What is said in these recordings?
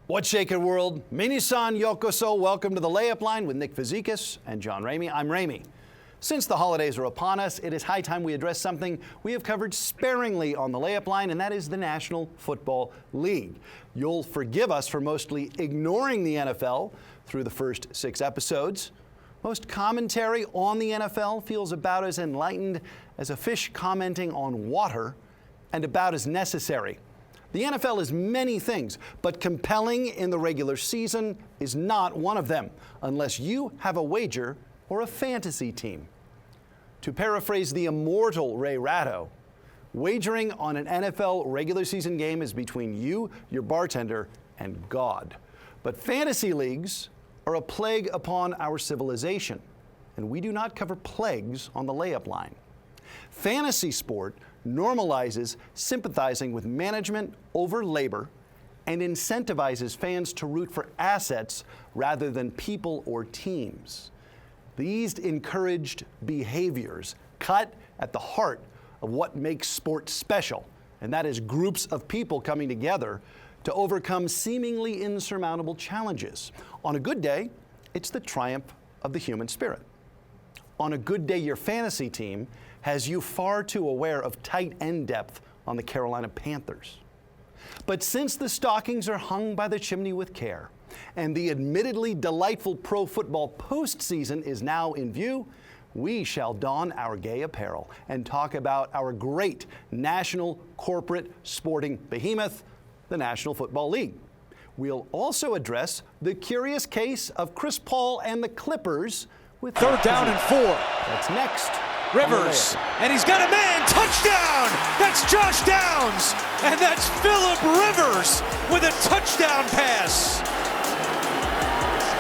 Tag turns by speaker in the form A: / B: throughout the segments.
A: What's shaking, world? Minasan yokoso. Welcome to the Layup Line with Nick Fazekas and John Ramey. I'm Ramey. Since the holidays are upon us, it is high time we address something we have covered sparingly on the Layup Line, and that is the National Football League. You'll forgive us for mostly ignoring the NFL through the first 6 episodes. Most commentary on the NFL feels about as enlightened as a fish commenting on water, and about as necessary. The NFL is many things, but compelling in the regular season is not one of them, unless you have a wager or a fantasy team. To paraphrase the immortal Ray Ratto, wagering on an NFL regular season game is between you, your bartender, and God. But fantasy leagues are a plague upon our civilization, and we do not cover plagues on the Layup Line. Fantasy sport normalizes sympathizing with management over labor and incentivizes fans to root for assets rather than people or teams. These encouraged behaviors cut at the heart of what makes sport special, and that is groups of people coming together to overcome seemingly insurmountable challenges. On a good day, it's the triumph of the human spirit. On a good day, your fantasy team has you far too aware of tight end depth on the Carolina Panthers. But since the stockings are hung by the chimney with care, and the admittedly delightful pro football postseason is now in view, we shall don our gay apparel and talk about our great national corporate sporting behemoth, the National Football League. We'll also address the curious case of Chris Paul and the Clippers with
B: 3rd down and 4.
A: That's next.
B: Rivers, and he's got a man, touchdown! That's Josh Downs, and that's Phillip Rivers with a touchdown pass.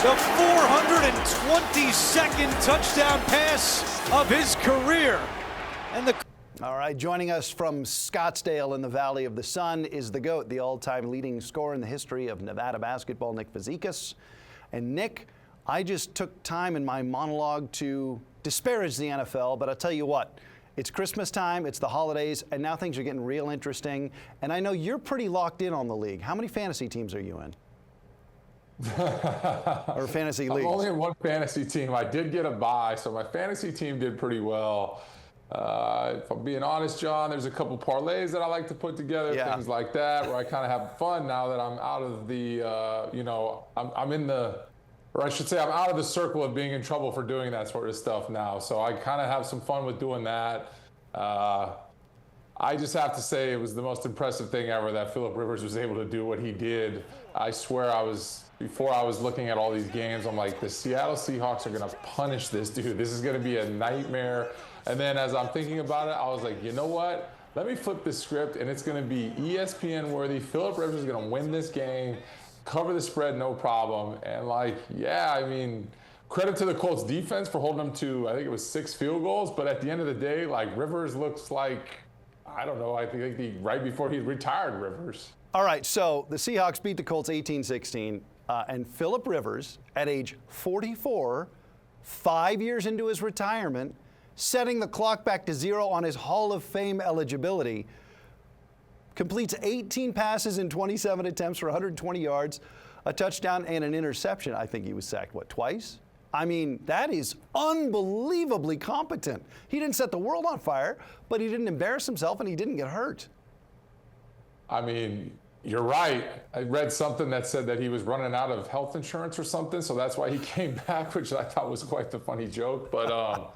B: The 422nd touchdown pass of his career.
A: All right, joining us from Scottsdale in the Valley of the Sun is the GOAT, the all-time leading scorer in the history of Nevada basketball, Nick Fazekas. And Nick, I just took time in my monologue to disparage the NFL, but I'll tell you what, it's Christmas time, it's the holidays, and now things are getting real interesting. And I know you're pretty locked in on the league. How many fantasy teams are you in? Or fantasy leagues?
C: I'm only in one fantasy team. I did get a bye, so my fantasy team did pretty well. If I'm being honest, John, there's a couple parlays that I like to put together, things like that, where I kind of have fun now that I'm out of the, I'm in the, or I should say I'm out of the circle of being in trouble for doing that sort of stuff now. So I kind of have some fun with doing that. I just have to say it was the most impressive thing ever that Phillip Rivers was able to do what he did. I swear before I was looking at all these games, I'm like, the Seattle Seahawks are going to punish this dude. This is going to be a nightmare. And then as I'm thinking about it, I was like, you know what? Let me flip the script, and it's going to be ESPN worthy. Phillip Rivers is going to win this game, cover the spread, no problem. And credit to the Colts defense for holding them to, I think it was 6 field goals. But at the end of the day, Rivers looks like, I don't know, I think right before he retired, Rivers.
A: All right, so the Seahawks beat the Colts 18-16, and Phillip Rivers, at age 44, 5 years into his retirement, setting the clock back to 0 on his Hall of Fame eligibility, completes 18 passes in 27 attempts for 120 yards, a touchdown, and an interception. I think he was sacked, twice? I mean, that is unbelievably competent. He didn't set the world on fire, but he didn't embarrass himself, and he didn't get hurt.
C: I mean, you're right. I read something that said that he was running out of health insurance or something, so that's why he came back, which I thought was quite the funny joke. But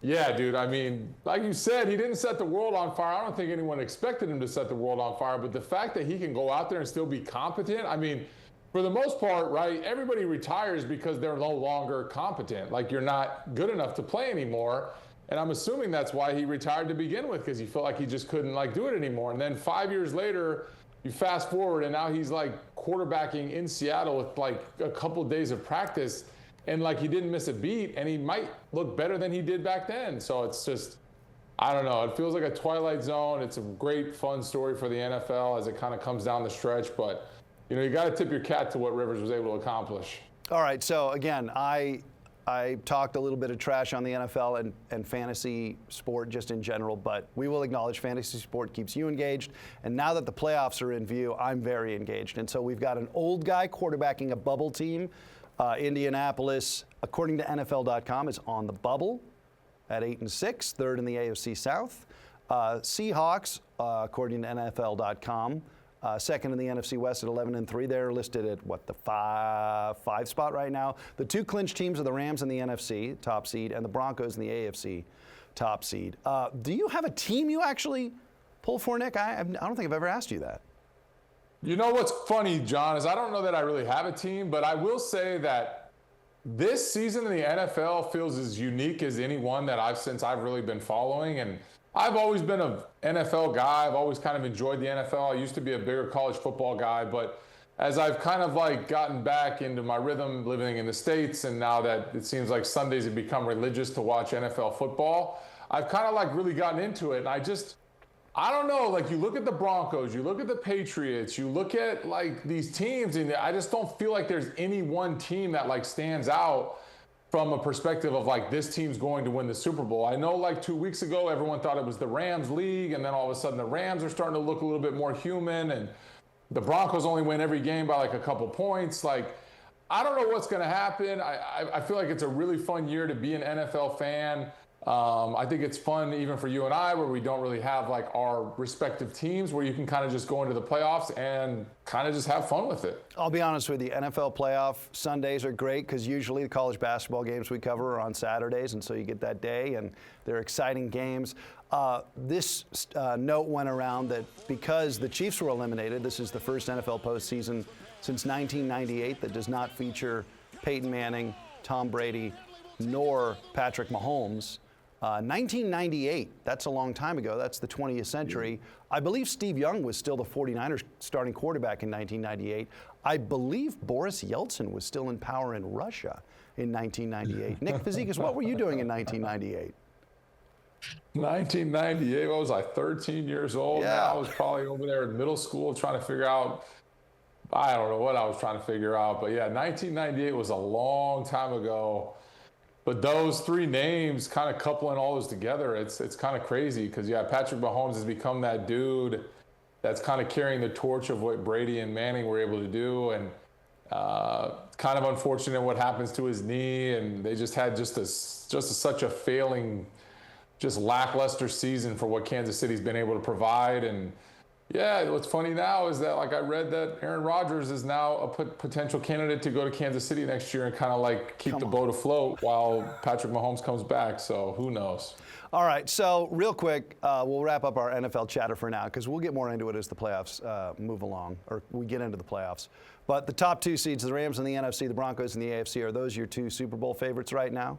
C: yeah, dude, I mean, like you said, he didn't set the world on fire. I don't think anyone expected him to set the world on fire, but the fact that he can go out there and still be competent, I mean, for the most part, right, everybody retires because they're no longer competent. You're not good enough to play anymore. And I'm assuming that's why he retired to begin with, because he felt like he just couldn't do it anymore. And then 5 years later, you fast forward, and now he's quarterbacking in Seattle with a couple days of practice, and he didn't miss a beat, and he might look better than he did back then. So it's just, I don't know. It feels like a Twilight Zone. It's a great, fun story for the NFL as it kind of comes down the stretch. But, you got to tip your cap to what Rivers was able to accomplish.
A: All right, so again, I I talked a little bit of trash on the NFL and fantasy sport just in general, but we will acknowledge fantasy sport keeps you engaged. And now that the playoffs are in view, I'm very engaged. And so we've got an old guy quarterbacking a bubble team. Indianapolis, according to NFL.com, is on the bubble at 8-6, third in the AFC South. Seahawks, according to NFL.com, second in the NFC West at 11-3. They're listed at the five spot right now. The two clinch teams are the Rams in the NFC top seed and the Broncos in the AFC top seed. Do you have a team you actually pull for, Nick? I don't think I've ever asked you that.
C: You know what's funny, John, is I don't know that I really have a team, but I will say that this season in the NFL feels as unique as any one that since I've really been following. And I've always been an NFL guy. I've always kind of enjoyed the NFL. I used to be a bigger college football guy, but as I've kind of gotten back into my rhythm living in the States, and now that it seems like Sundays have become religious to watch NFL football, I've kind of really gotten into it. And I don't know, you look at the Broncos, you look at the Patriots, you look at these teams, and I just don't feel like there's any one team that stands out from a perspective of this team's going to win the Super Bowl. I know 2 weeks ago, everyone thought it was the Rams league, and then all of a sudden the Rams are starting to look a little bit more human, and the Broncos only win every game by a couple points. I don't know what's going to happen. I feel like it's a really fun year to be an NFL fan. I think it's fun even for you and I, where we don't really have our respective teams, where you can kind of just go into the playoffs and kind of just have fun with it.
A: I'll be honest with you, NFL playoff Sundays are great because usually the college basketball games we cover are on Saturdays, and so you get that day, and they're exciting games. This note went around that because the Chiefs were eliminated, this is the first NFL postseason since 1998 that does not feature Peyton Manning, Tom Brady, nor Patrick Mahomes. 1998, that's a long time ago. That's the 20th century. I believe Steve Young was still the 49ers starting quarterback in 1998. I believe Boris Yeltsin was still in power in Russia in 1998. Nick Fazekas, what were you doing in 1998?
C: 1998, what was I, 13 years old?
A: Yeah.
C: I was probably over there in middle school trying to figure out, I don't know what I was trying to figure out. But yeah, 1998 was a long time ago. But those three names, kind of coupling all those together, it's kind of crazy because, Patrick Mahomes has become that dude that's kind of carrying the torch of what Brady and Manning were able to do. And kind of unfortunate what happens to his knee. And they just had such a failing, just lackluster season for what Kansas City's been able to provide. And yeah, what's funny now is that I read that Aaron Rodgers is now a potential candidate to go to Kansas City next year and kind of keep the boat afloat while Patrick Mahomes comes back. So who knows?
A: All right, so real quick, we'll wrap up our NFL chatter for now because we'll get more into it as the playoffs move along, or we get into the playoffs. But the top two seeds, the Rams in the NFC, the Broncos in the AFC, are those your two Super Bowl favorites right now?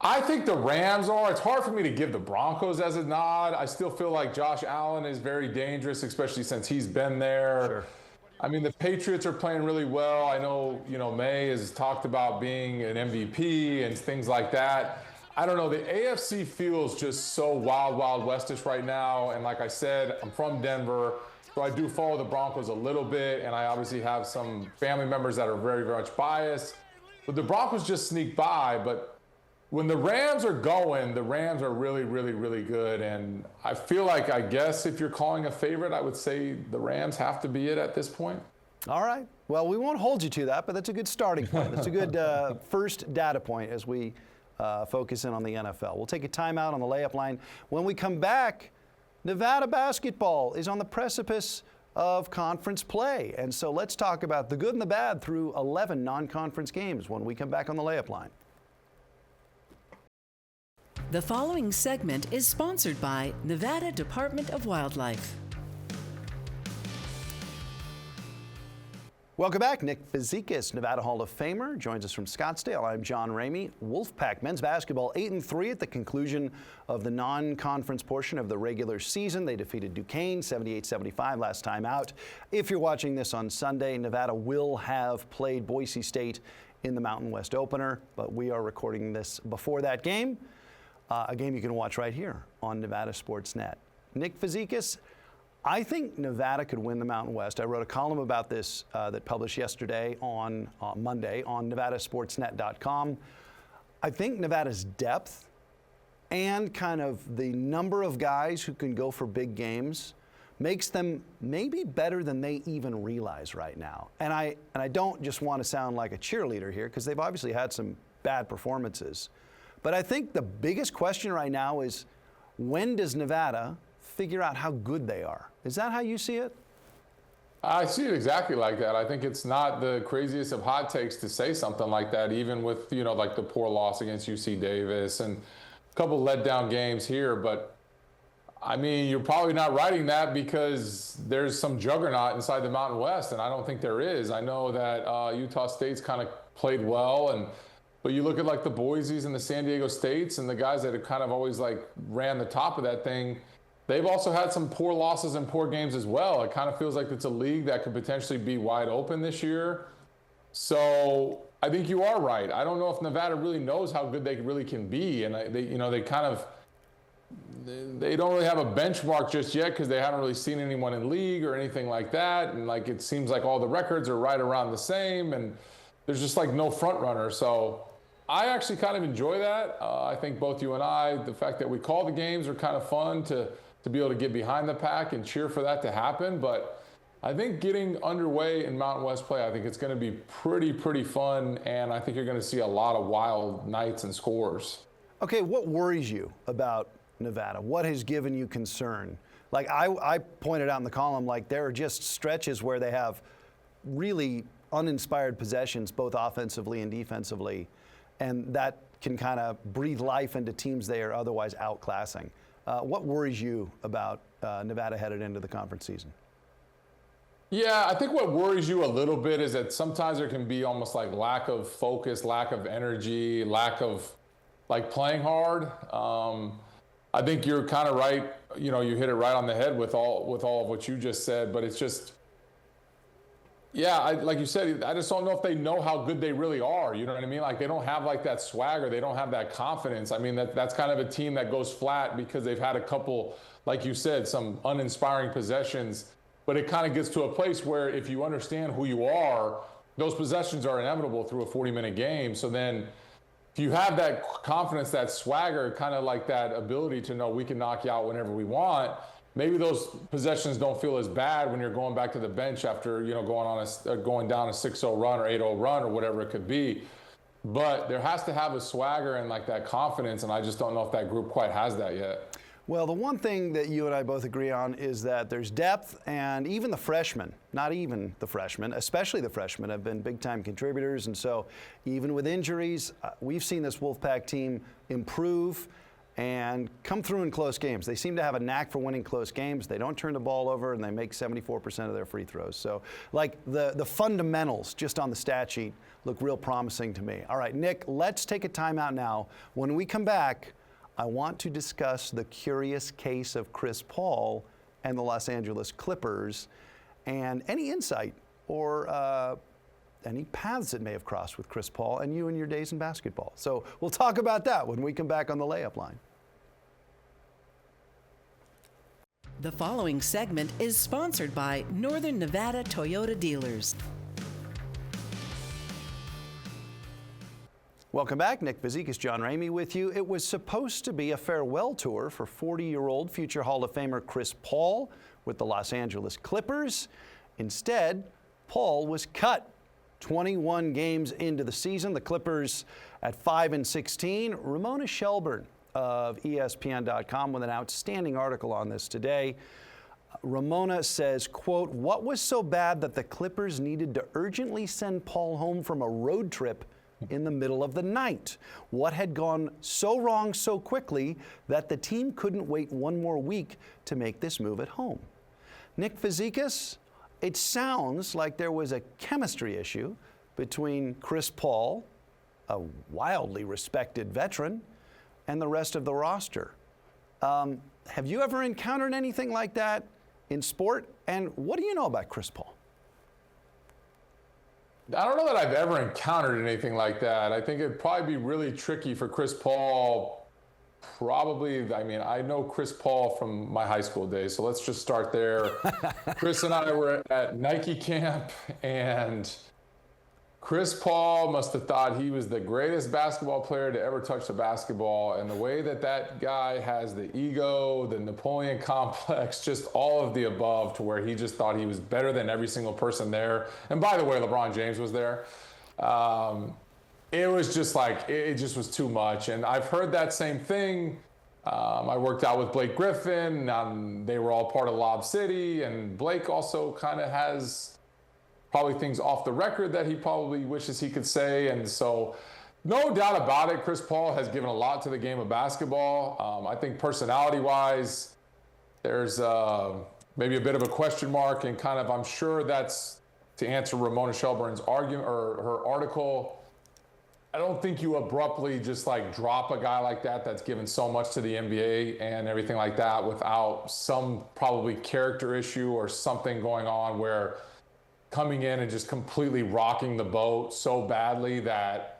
C: I think the Rams are. It's hard for me to give the Broncos as a nod. I still feel like Josh Allen is very dangerous, especially since he's been there.
A: Sure.
C: I mean, the Patriots are playing really well. I know, May has talked about being an MVP and things like that. I don't know. The AFC feels just so wild, wild westish right now. And like I said, I'm from Denver, so I do follow the Broncos a little bit. And I obviously have some family members that are very, very much biased. But the Broncos just sneak by. But when the Rams are going, the Rams are really, really, really good. And I feel like, I guess, if you're calling a favorite, I would say the Rams have to be it at this point.
A: All right. Well, we won't hold you to that, but that's a good starting point. That's a good first data point as we focus in on the NFL. We'll take a timeout on the layup line. When we come back, Nevada basketball is on the precipice of conference play. And so let's talk about the good and the bad through 11 non-conference games when we come back on the layup line.
D: The following segment is sponsored by Nevada Department of Wildlife.
A: Welcome back. Nick Fazekas, Nevada Hall of Famer, joins us from Scottsdale. I'm John Ramey. Wolfpack men's basketball 8-3 at the conclusion of the non-conference portion of the regular season. They defeated Duquesne 78-75 last time out. If you're watching this on Sunday, Nevada will have played Boise State in the Mountain West opener, but we are recording this before that game. A game you can watch right here on Nevada Sports Net. Nick Fazekas, I think Nevada could win the Mountain West. I wrote a column about this that published yesterday on Monday on nevadasportsnet.com. I think Nevada's depth and kind of the number of guys who can go for big games makes them maybe better than they even realize right now. And I don't just want to sound like a cheerleader here, because they've obviously had some bad performances. But I think the biggest question right now is, when does Nevada figure out how good they are? Is that how you see it?
C: I see it exactly like that. I think it's not the craziest of hot takes to say something like that, even with, like the poor loss against UC Davis and a couple letdown games here. But I mean, you're probably not writing that because there's some juggernaut inside the Mountain West, and I don't think there is. I know that Utah State's kind of played well, but you look at like the Boise's and the San Diego States and the guys that have kind of always like ran the top of that thing, they've also had some poor losses and poor games as well. It kind of feels like it's a league that could potentially be wide open this year. So I think you are right. I don't know if Nevada really knows how good they really can be, and they don't really have a benchmark just yet because they haven't really seen anyone in league or anything like that. And like it seems like all the records are right around the same, and there's just like no front runner. So I actually kind of enjoy that. I think both you and I, the fact that we call the games are kind of fun to be able to get behind the pack and cheer for that to happen. But I think getting underway in Mountain West play, I think it's going to be pretty fun, and I think you're going to see a lot of wild nights and scores.
A: Okay, what worries you about Nevada? What has given you concern? Like I pointed out in the column, like there are just stretches where they have really uninspired possessions, both offensively and defensively, and that can kind of breathe life into teams they are otherwise outclassing. What worries you about Nevada headed into the conference season?
C: Yeah, I think what worries you a little bit is that sometimes there can be almost like lack of focus, lack of energy, lack of like playing hard. I think you're kind of right. You hit it right on the head with all of what you just said, but it's just, yeah, like you said, I just don't know if they know how good they really are. You know what I mean? Like they don't have like that swagger. They don't have that confidence. I mean, that's kind of a team that goes flat because they've had a couple, like you said, some uninspiring possessions. But it kind of gets to a place where if you understand who you are, those possessions are inevitable through a 40-minute game. So then if you have that confidence, that swagger, kind of like that ability to know we can knock you out whenever we want, maybe those possessions don't feel as bad when you're going back to the bench after, going down a 6-0 run or 8-0 run or whatever it could be. But there has to have a swagger and like that confidence, and I just don't know if that group quite has that yet.
A: Well, the one thing that you and I both agree on is that there's depth, and even the freshmen, not even the freshmen, especially the freshmen, have been big-time contributors. And so even with injuries, we've seen this Wolfpack team improve and come through in close games. They seem to have a knack for winning close games. They don't turn the ball over, and they make 74% of their free throws. So, like, the fundamentals just on the stat sheet look real promising to me. All right, Nick, let's take a timeout now. When we come back, I want to discuss the curious case of Chris Paul and the Los Angeles Clippers and any insight or any paths that may have crossed with Chris Paul and you in your days in basketball. So we'll talk about that when we come back on the Layup Line.
D: The following segment is sponsored by Northern Nevada Toyota Dealers.
A: Welcome back. Nick Fazekas, John Ramey with you. It was supposed to be a farewell tour for 40-year-old future Hall of Famer Chris Paul with the Los Angeles Clippers. Instead, Paul was cut 21 games into the season. The Clippers at 5-16. Ramona Shelburne of ESPN.com with an outstanding article on this today. Ramona says, quote, "What was so bad that the Clippers needed to urgently send Paul home from a road trip in the middle of the night? What had gone so wrong so quickly that the team couldn't wait one more week to make this move at home?" Nick Fazekas, it sounds like there was a chemistry issue between Chris Paul, a wildly respected veteran, and the rest of the roster. Have you ever encountered anything like that in sport? And what do you know about Chris Paul?
C: I don't know that I've ever encountered anything like that. I think it'd probably be really tricky for Chris Paul probably, I mean, I know Chris Paul from my high school days, so let's just start there. Chris and I were at Nike camp, and Chris Paul must have thought he was the greatest basketball player to ever touch the basketball. And the way that that guy has the ego, the Napoleon complex, just all of the above, to where he just thought he was better than every single person there. And by the way, LeBron James was there. It was just like, it just was too much. And I've heard that same thing. I worked out with Blake Griffin. They were all part of Lob City. And Blake also kind of has probably things off the record that he probably wishes he could say. And so no doubt about it, Chris Paul has given a lot to the game of basketball. I think personality-wise, there's maybe a bit of a question mark, and kind of, I'm sure that's to answer Ramona Shelburne's argument or her article. I don't think you abruptly just like drop a guy like that that's given so much to the NBA and everything like that without some probably character issue or something going on, where coming in and just completely rocking the boat so badly that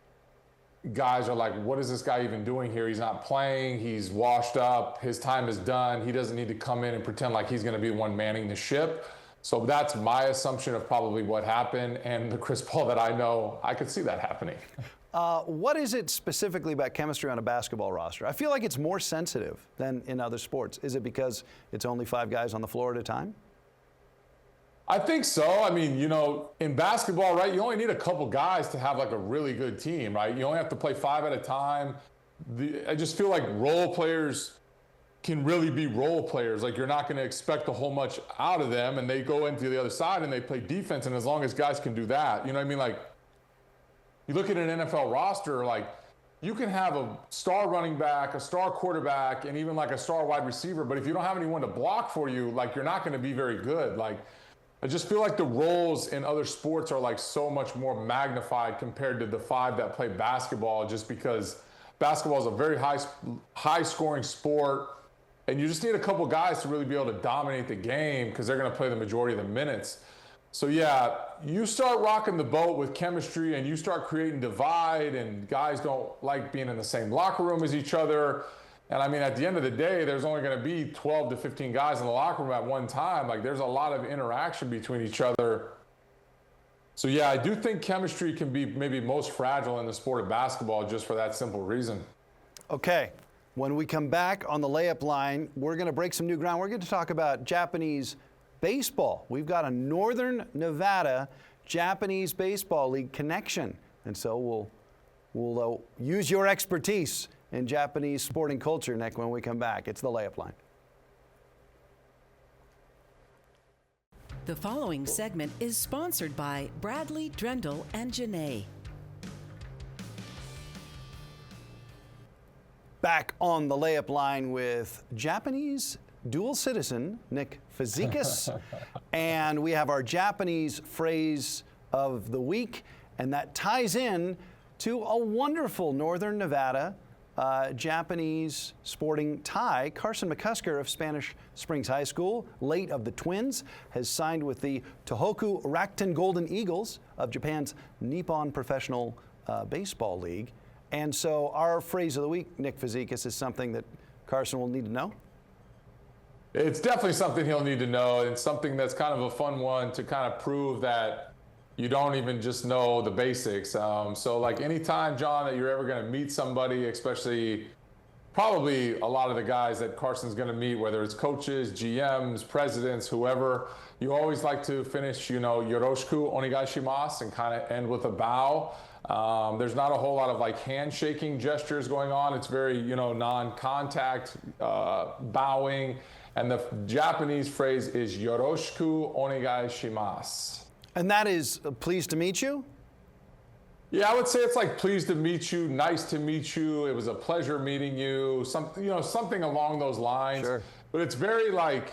C: guys are like, what is this guy even doing here? He's not playing. He's washed up. His time is done. He doesn't need to come in and pretend like he's going to be the one manning the ship. So that's my assumption of probably what happened. And the Chris Paul that I know, I could see that happening.
A: What is it specifically about chemistry on a basketball roster? I feel like it's more sensitive than in other sports. Is it because it's only 5 guys on the floor at a time?
C: I think so. I mean, you know, in basketball, right, you only need a couple guys to have like a really good team, right? You only have to play 5 at a time. I just feel like role players can really be role players. Like, you're not going to expect a whole much out of them, and they go into the other side and they play defense. And as long as guys can do that, you know what I mean? Like, you look at an NFL roster, like, you can have a star running back, a star quarterback, and even like a star wide receiver. But if you don't have anyone to block for you, like, you're not going to be very good. Like, I just feel like the roles in other sports are like so much more magnified compared to the 5 that play basketball, just because basketball is a very high scoring sport, and you just need a couple guys to really be able to dominate the game because they're going to play the majority of the minutes. So yeah, you start rocking the boat with chemistry and you start creating divide, and guys don't like being in the same locker room as each other. And I mean, at the end of the day, there's only going to be 12 to 15 guys in the locker room at one time. Like, there's a lot of interaction between each other. So yeah, I do think chemistry can be maybe most fragile in the sport of basketball, just for that simple reason.
A: Okay, when we come back on the layup line, we're going to break some new ground. We're going to talk about Japanese baseball. We've got a Northern Nevada Japanese Baseball League connection. And so we'll use your expertise in Japanese sporting culture, Nick, when we come back. It's the Layup Line.
D: The following segment is sponsored by Bradley, Drendel, and Janae.
A: Back on the Layup Line with Japanese dual citizen Nick Fazekas. And we have our Japanese phrase of the week, and that ties in to a wonderful Northern Nevada Japanese sporting tie. Carson McCusker of Spanish Springs High School, late of the Twins, has signed with the Tohoku Rakuten Golden Eagles of Japan's Nippon Professional Baseball League. And so our phrase of the week, Nick Fazekas, is something that Carson will need to know?
C: It's definitely something he'll need to know, and something that's kind of a fun one to kind of prove that you don't even just know the basics. So like anytime, John, that you're ever going to meet somebody, especially probably a lot of the guys that Carson's going to meet, whether it's coaches, GMs, presidents, whoever, you always like to finish, you know, yoroshiku onegaishimasu, and kind of end with a bow. There's not a whole lot of like handshaking gestures going on. It's very, you know, non-contact bowing. And the Japanese phrase is yoroshiku onegaishimasu.
A: And that is pleased to meet you?
C: Yeah, I would say it's like pleased to meet you, nice to meet you, it was a pleasure meeting you, something along those lines.
A: Sure.
C: But it's very like,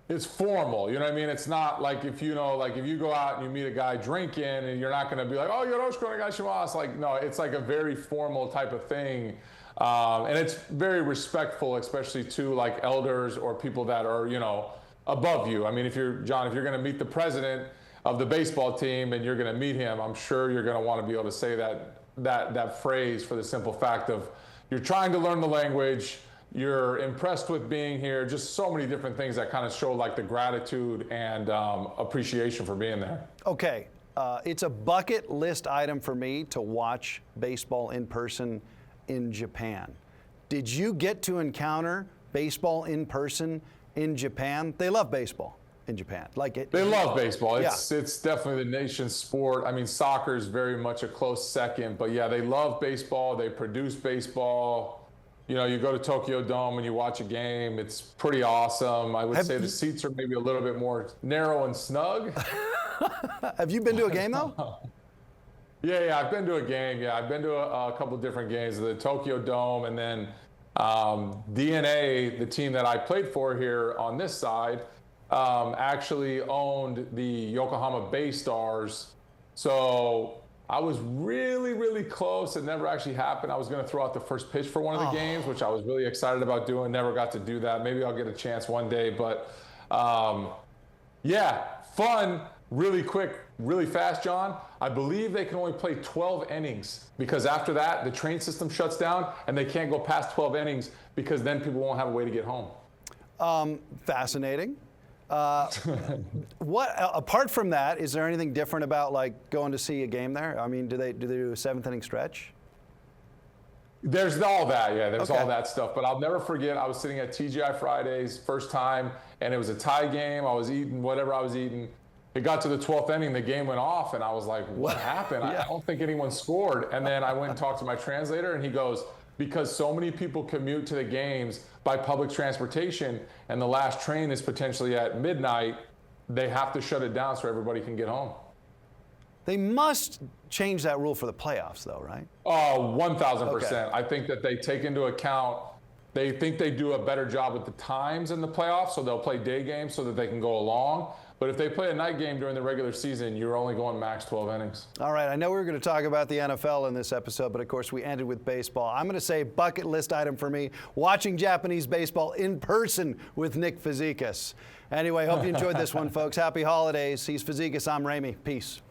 C: it's formal, you know what I mean? It's not like if you go out and you meet a guy drinking and you're not going to be like, oh, yoroshiku onegaishimasu. Like, no, it's like a very formal type of thing. And it's very respectful, especially to like elders or people that are, you know, above you. I mean, if you're going to meet the president of the baseball team and you're going to meet him, I'm sure you're going to want to be able to say that phrase, for the simple fact of, you're trying to learn the language. You're impressed with being here. Just so many different things that kind of show like the gratitude and appreciation for being there.
A: Okay. It's a bucket list item for me to watch baseball in person in Japan. Did you get to encounter baseball in person in Japan? They love baseball in Japan.
C: They love baseball. It's definitely the nation's sport. I mean, soccer is very much a close second, but yeah, they love baseball. They produce baseball. You know, you go to Tokyo Dome and you watch a game. It's pretty awesome. I would say the seats are maybe a little bit more narrow and snug.
A: Have you been to a game though?
C: Yeah, I've been to a game. Yeah, I've been to a couple different games, the Tokyo Dome, and then DNA, the team that I played for here on this side, actually owned the Yokohama Bay Stars. So I was really, really close. It never actually happened. I was going to throw out the first pitch for one of the games, which I was really excited about doing. Never got to do that. Maybe I'll get a chance one day. But yeah, fun, really quick, really fast, John. I believe they can only play 12 innings because after that, the train system shuts down and they can't go past 12 innings because then people won't have a way to get home.
A: Fascinating. What apart from that, is there anything different about like going to see a game there? I mean, do they do a seventh inning stretch?
C: There's all that, yeah. There's all that stuff. But I'll never forget, I was sitting at TGI Fridays, first time, and it was a tie game. I was eating whatever I was eating. It got to the 12th inning, the game went off, and I was like, what happened? I don't think anyone scored. And then I went and talked to my translator, and he goes, because so many people commute to the games by public transportation, and the last train is potentially at midnight, they have to shut it down so everybody can get home.
A: They must change that rule for the playoffs, though, right?
C: Oh, 1,000%.
A: Okay.
C: I think that they take into account, they think they do a better job with the times in the playoffs, so they'll play day games so that they can go along. But if they play a night game during the regular season, you're only going max 12 innings.
A: All right, I know we were going to talk about the NFL in this episode, but of course we ended with baseball. I'm going to say bucket list item for me, watching Japanese baseball in person with Nick Fazekas. Anyway, hope you enjoyed this one, folks. Happy holidays. He's Fazekas, I'm Ramey. Peace.